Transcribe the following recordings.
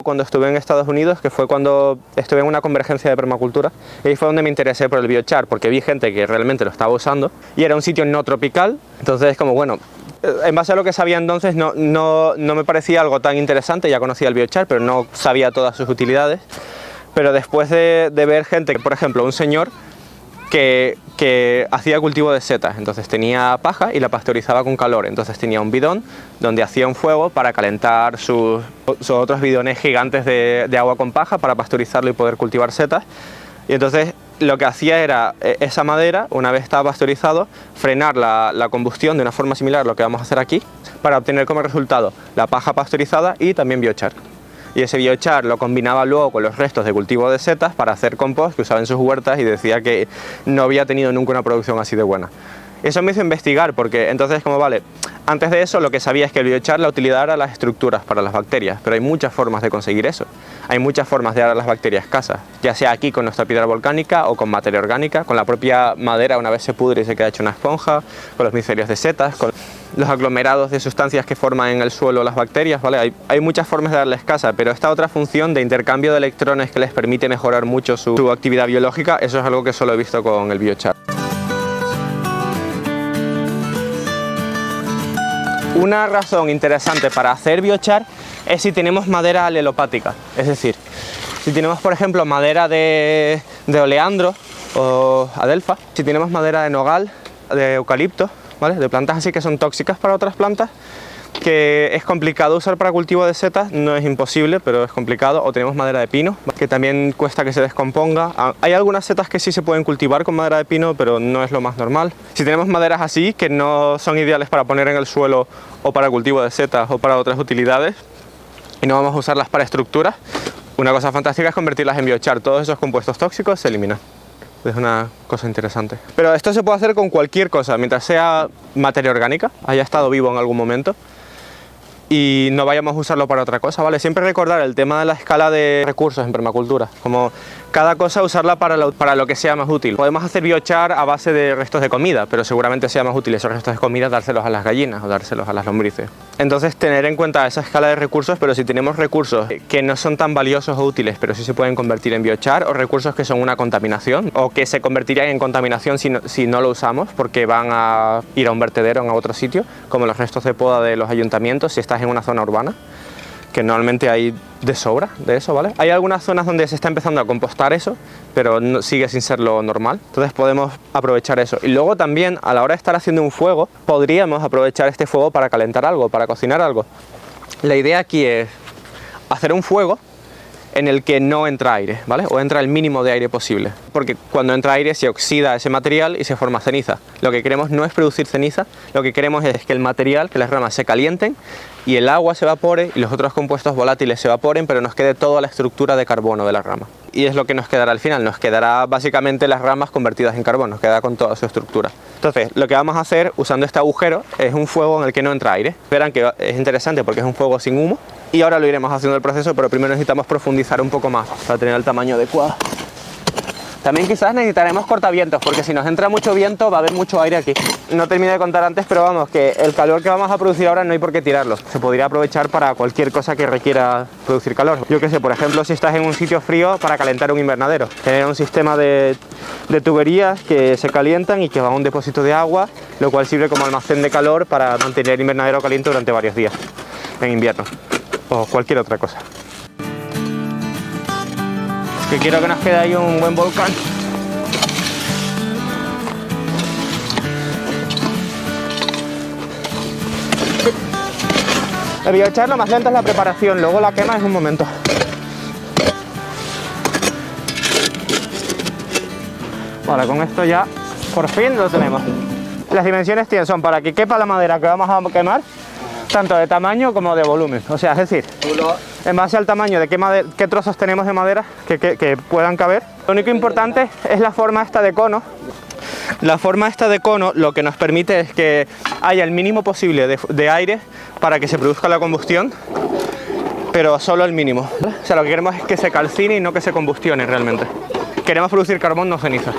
cuando estuve en Estados Unidos, que fue cuando estuve en una convergencia de permacultura, y ahí fue donde me interesé por el biochar, porque vi gente que realmente lo estaba usando, y era un sitio no tropical, entonces como bueno, en base a lo que sabía entonces no me parecía algo tan interesante, ya conocía el biochar, pero no sabía todas sus utilidades, pero después de ver gente, por ejemplo, un señor que hacía cultivo de setas, entonces tenía paja y la pasteurizaba con calor, entonces tenía un bidón donde hacía un fuego para calentar sus otros bidones gigantes de agua con paja para pasteurizarlo y poder cultivar setas, y entonces lo que hacía era esa madera, una vez estaba pasteurizado, frenar la combustión de una forma similar a lo que vamos a hacer aquí, para obtener como resultado la paja pasteurizada y también biochar. Y ese biochar lo combinaba luego con los restos de cultivo de setas para hacer compost que usaba en sus huertas, y decía que no había tenido nunca una producción así de buena. Eso me hizo investigar, porque entonces como vale, antes de eso lo que sabía es que el biochar la utilidad era las estructuras para las bacterias, pero hay muchas formas de conseguir eso. Hay muchas formas de dar a las bacterias casas, ya sea aquí con nuestra piedra volcánica o con materia orgánica, con la propia madera una vez se pudre y se queda hecha una esponja, con los micelios de setas, con los aglomerados de sustancias que forman en el suelo las bacterias, ¿vale? Hay muchas formas de darles casa, pero esta otra función de intercambio de electrones que les permite mejorar mucho su actividad biológica, eso es algo que solo he visto con el biochar. Una razón interesante para hacer biochar es si tenemos madera alelopática, es decir, si tenemos por ejemplo madera de oleandro o adelfa, si tenemos madera de nogal, de eucalipto, ¿vale? De plantas así que son tóxicas para otras plantas, que es complicado usar para cultivo de setas, no es imposible, pero es complicado. O tenemos madera de pino, que también cuesta que se descomponga. Hay algunas setas que sí se pueden cultivar con madera de pino, pero no es lo más normal. Si tenemos maderas así, que no son ideales para poner en el suelo o para cultivo de setas o para otras utilidades, y no vamos a usarlas para estructuras, una cosa fantástica es convertirlas en biochar. Todos esos compuestos tóxicos se eliminan. Es una cosa interesante. Pero esto se puede hacer con cualquier cosa, mientras sea materia orgánica, haya estado vivo en algún momento, y no vayamos a usarlo para otra cosa, ¿vale? Siempre recordar el tema de la escala de recursos en permacultura, como cada cosa usarla para lo que sea más útil. Podemos hacer biochar a base de restos de comida, pero seguramente sea más útil esos restos de comida dárselos a las gallinas o dárselos a las lombrices. Entonces tener en cuenta esa escala de recursos, pero si tenemos recursos que no son tan valiosos o útiles, pero sí se pueden convertir en biochar, o recursos que son una contaminación, o que se convertirían en contaminación si no lo usamos, porque van a ir a un vertedero o a otro sitio, como los restos de poda de los ayuntamientos, si estás en una zona urbana, que normalmente hay de sobra de eso, ¿vale? Hay algunas zonas donde se está empezando a compostar eso, pero no, sigue sin ser lo normal, entonces podemos aprovechar eso. Y luego también, a la hora de estar haciendo un fuego, podríamos aprovechar este fuego para calentar algo, para cocinar algo. La idea aquí es hacer un fuego en el que no entra aire, ¿vale? O entra el mínimo de aire posible, porque cuando entra aire se oxida ese material y se forma ceniza. Lo que queremos no es producir ceniza, lo que queremos es que el material, que las ramas se calienten y el agua se evapore y los otros compuestos volátiles se evaporen, pero nos quede toda la estructura de carbono de la rama. Y es lo que nos quedará al final, nos quedará básicamente las ramas convertidas en carbono, nos queda con toda su estructura. Entonces, lo que vamos a hacer usando este agujero es un fuego en el que no entra aire. Verán que es interesante porque es un fuego sin humo, y ahora lo iremos haciendo el proceso, pero primero necesitamos profundizar un poco más para tener el tamaño adecuado. También quizás necesitaremos cortavientos, porque si nos entra mucho viento va a haber mucho aire aquí. No terminé de contar antes, pero vamos, que el calor que vamos a producir ahora no hay por qué tirarlo. Se podría aprovechar para cualquier cosa que requiera producir calor. Yo qué sé, por ejemplo, si estás en un sitio frío, para calentar un invernadero. Tener un sistema de tuberías que se calientan y que va a un depósito de agua, lo cual sirve como almacén de calor para mantener el invernadero caliente durante varios días en invierno. O cualquier otra cosa. Que quiero que nos quede ahí un buen volcán. El biochar lo más lento es la preparación, luego la quema es un momento. Vale, con esto ya por fin lo tenemos. Las dimensiones son para que quepa la madera que vamos a quemar, tanto de tamaño como de volumen. O sea, es decir, en base al tamaño de qué trozos tenemos de madera que puedan caber. Lo único importante es la forma esta de cono. La forma esta de cono lo que nos permite es que haya el mínimo posible de aire para que se produzca la combustión, pero solo el mínimo. O sea, lo que queremos es que se calcine y no que se combustione realmente. Queremos producir carbón, no ceniza.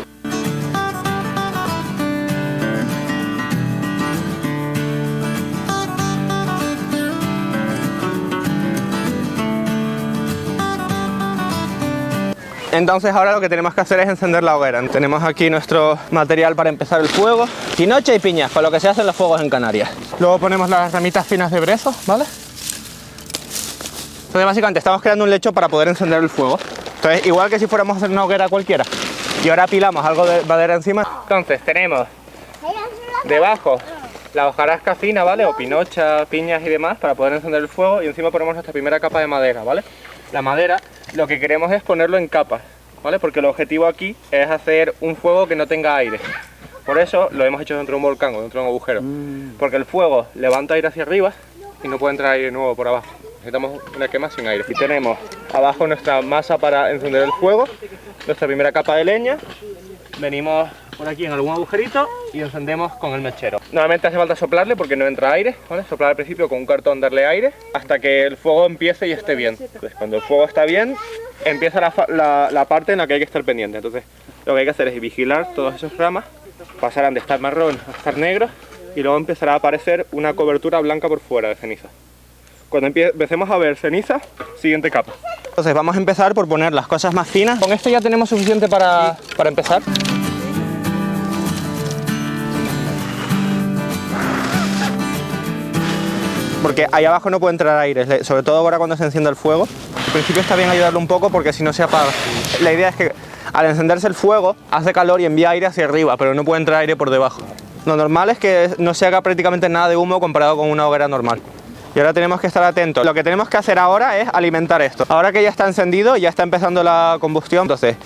Entonces ahora lo que tenemos que hacer es encender la hoguera. Tenemos aquí nuestro material para empezar el fuego. Quinocha y piñas, con lo que se hacen los fuegos en Canarias. Luego ponemos las ramitas finas de brezo, ¿vale? Entonces básicamente estamos creando un lecho para poder encender el fuego. Entonces igual que si fuéramos a hacer una hoguera cualquiera. Y ahora apilamos algo de madera encima. Entonces tenemos debajo la hojarasca fina, ¿vale? O pinocha, piñas y demás para poder encender el fuego. Y encima ponemos nuestra primera capa de madera, ¿vale? La madera lo que queremos es ponerlo en capas, ¿vale? Porque el objetivo aquí es hacer un fuego que no tenga aire. Por eso lo hemos hecho dentro de un volcán o dentro de un agujero. Porque el fuego levanta aire hacia arriba y no puede entrar aire nuevo por abajo. Necesitamos una quema sin aire. Y tenemos abajo nuestra masa para encender el fuego, nuestra primera capa de leña. Venimos por aquí en algún agujerito y encendemos con el mechero. Normalmente hace falta soplarle porque no entra aire, ¿vale? Soplar al principio con un cartón, darle aire hasta que el fuego empiece y esté bien. Entonces, cuando el fuego está bien, empieza la parte en la que hay que estar pendiente. Entonces lo que hay que hacer es vigilar todas esas ramas, pasarán de estar marrón a estar negros y luego empezará a aparecer una cobertura blanca por fuera de ceniza. Cuando empecemos a ver ceniza, siguiente capa. Entonces vamos a empezar por poner las cosas más finas. Con esto ya tenemos suficiente para empezar. Porque ahí abajo no puede entrar aire, sobre todo ahora cuando se enciende el fuego. Al principio está bien ayudarlo un poco porque si no se apaga. La idea es que al encenderse el fuego hace calor y envía aire hacia arriba, pero no puede entrar aire por debajo. Lo normal es que no se haga prácticamente nada de humo comparado con una hoguera normal. Y ahora tenemos que estar atentos. Lo que tenemos que hacer ahora es alimentar esto. Ahora que ya está encendido, ya está empezando la combustión. Entonces,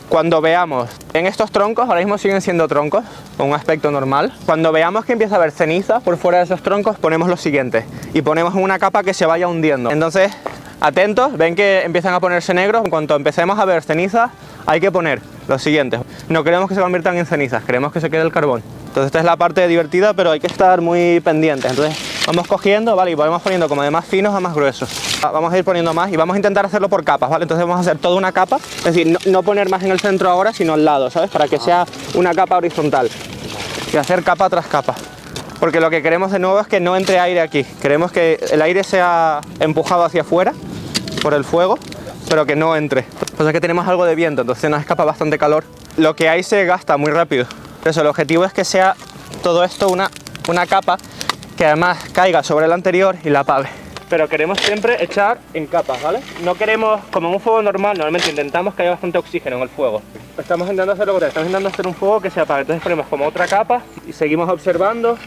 cuando veamos en estos troncos, ahora mismo siguen siendo troncos, con un aspecto normal. Cuando veamos que empieza a haber ceniza por fuera de esos troncos, ponemos lo siguiente. Y ponemos una capa que se vaya hundiendo. Entonces, atentos, ven que empiezan a ponerse negros. En cuanto empecemos a ver ceniza, hay que poner lo siguiente. No queremos que se conviertan en cenizas, queremos que se quede el carbón. Entonces esta es la parte divertida, pero hay que estar muy pendientes. Entonces vamos cogiendo, ¿vale? Y vamos poniendo como de más finos a más gruesos. Vamos a ir poniendo más y vamos a intentar hacerlo por capas, ¿vale? Entonces vamos a hacer toda una capa, es decir, no poner más en el centro ahora, sino al lado, ¿sabes? Para que sea una capa horizontal. Y hacer capa tras capa. Porque lo que queremos de nuevo es que no entre aire aquí. Queremos que el aire sea empujado hacia afuera por el fuego, pero que no entre. Pues es que tenemos algo de viento, entonces nos escapa bastante calor. Lo que hay se gasta muy rápido. Por eso el objetivo es que sea todo esto una capa que además caiga sobre la anterior y la apague. Pero queremos siempre echar en capas, ¿vale? No queremos, como en un fuego normal, normalmente intentamos que haya bastante oxígeno en el fuego. Estamos intentando hacer lo contrario, estamos intentando hacer un fuego que se apague. Entonces ponemos como otra capa y seguimos observando.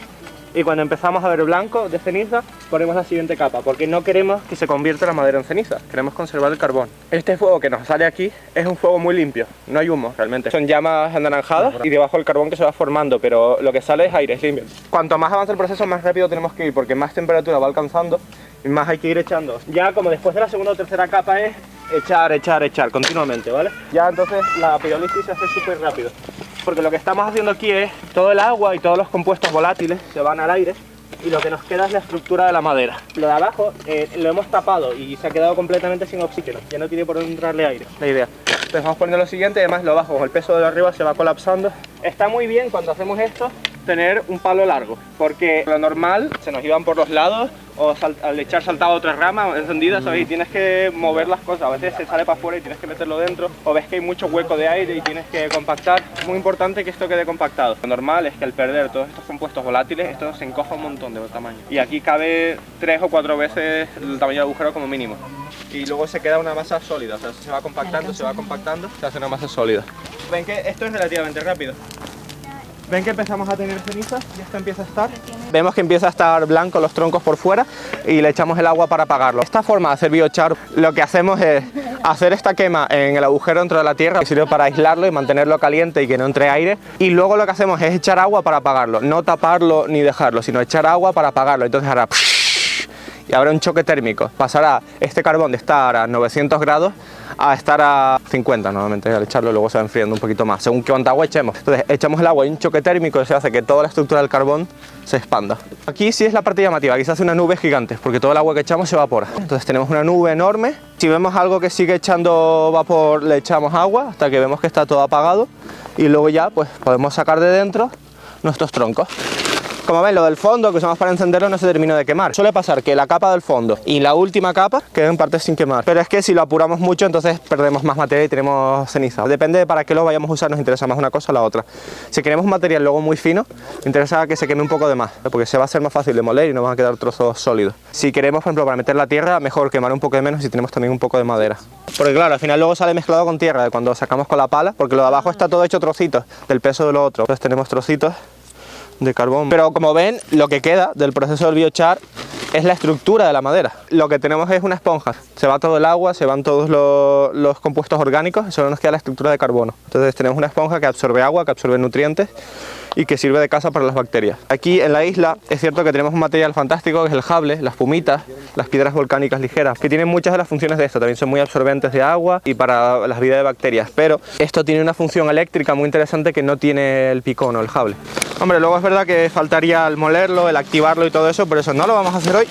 Y cuando empezamos a ver blanco de ceniza, ponemos la siguiente capa, porque no queremos que se convierta la madera en ceniza, queremos conservar el carbón. Este fuego que nos sale aquí es un fuego muy limpio, no hay humo realmente. Son llamas anaranjadas y debajo el carbón que se va formando, pero lo que sale es aire, es limpio. Cuanto más avanza el proceso, más rápido tenemos que ir, porque más temperatura va alcanzando y más hay que ir echando. Ya como después de la segunda o tercera capa es echar continuamente, ¿vale? Ya entonces la pirolisis se hace súper rápido. Porque lo que estamos haciendo aquí es todo el agua y todos los compuestos volátiles se van al aire y lo que nos queda es la estructura de la madera. Lo de abajo lo hemos tapado y se ha quedado completamente sin oxígeno, ya no tiene por dónde entrarle aire, la idea. Entonces vamos poniendo lo siguiente, además lo bajo con el peso de lo arriba se va colapsando. Está muy bien cuando hacemos esto tener un palo largo, porque lo normal se nos iban por los lados o al echar saltado otra rama encendida, ¿sabes? Y tienes que mover las cosas, a veces se sale para afuera y tienes que meterlo dentro, o ves que hay mucho hueco de aire y tienes que compactar. Es muy importante que esto quede compactado. Lo normal es que al perder todos estos compuestos volátiles, esto se encoja un montón de tamaño. Y aquí cabe 3 o 4 veces el tamaño del agujero como mínimo. Y luego se queda una masa sólida, o sea, se va compactando, se hace una masa sólida. Ven que esto es relativamente rápido. Ven que empezamos a tener ceniza y esto empieza a estar. Vemos que empieza a estar blanco los troncos por fuera y le echamos el agua para apagarlo. Esta forma de hacer biochar, lo que hacemos es hacer esta quema en el agujero dentro de la tierra, que sirve para aislarlo y mantenerlo caliente y que no entre aire. Y luego lo que hacemos es echar agua para apagarlo, no taparlo ni dejarlo, sino echar agua para apagarlo. Entonces hará y habrá un choque térmico. Pasará este carbón de estar a 900 grados a estar a 50 normalmente. Al echarlo luego se va enfriando un poquito más, según cuánta agua echemos. Entonces echamos el agua y un choque térmico se hace que toda la estructura del carbón se expanda. Aquí sí es la parte llamativa, aquí se hace una nube gigante, porque todo el agua que echamos se evapora. Entonces tenemos una nube enorme. Si vemos algo que sigue echando vapor, le echamos agua hasta que vemos que está todo apagado y luego ya pues podemos sacar de dentro nuestros troncos. Como ven, lo del fondo que usamos para encenderlo no se terminó de quemar. Suele pasar que la capa del fondo y la última capa quedan en parte sin quemar. Pero es que si lo apuramos mucho, entonces perdemos más material y tenemos ceniza. Depende de para qué lo vayamos a usar, nos interesa más una cosa o la otra. Si queremos un material luego muy fino, nos interesa que se queme un poco de más, porque se va a hacer más fácil de moler y no van a quedar trozos sólidos. Si queremos, por ejemplo, para meter la tierra, mejor quemar un poco de menos si tenemos también un poco de madera. Porque claro, al final luego sale mezclado con tierra de cuando sacamos con la pala, porque lo de abajo está todo hecho trocitos del peso de lo otro. Entonces tenemos trocitos de carbón. Pero como ven, lo que queda del proceso del biochar es la estructura de la madera. Lo que tenemos es una esponja. Se va todo el agua, se van todos los compuestos orgánicos y solo nos queda la estructura de carbono. Entonces tenemos una esponja que absorbe agua, que absorbe nutrientes y que sirve de casa para las bacterias. Aquí en la isla es cierto que tenemos un material fantástico que es el jable, las pumitas, las piedras volcánicas ligeras, que tienen muchas de las funciones de esto. También son muy absorbentes de agua y para las vidas de bacterias, pero esto tiene una función eléctrica muy interesante que no tiene el picón o el jable. Hombre, luego es verdad que faltaría el molerlo, el activarlo y todo eso, por eso no lo vamos a hacer hoy,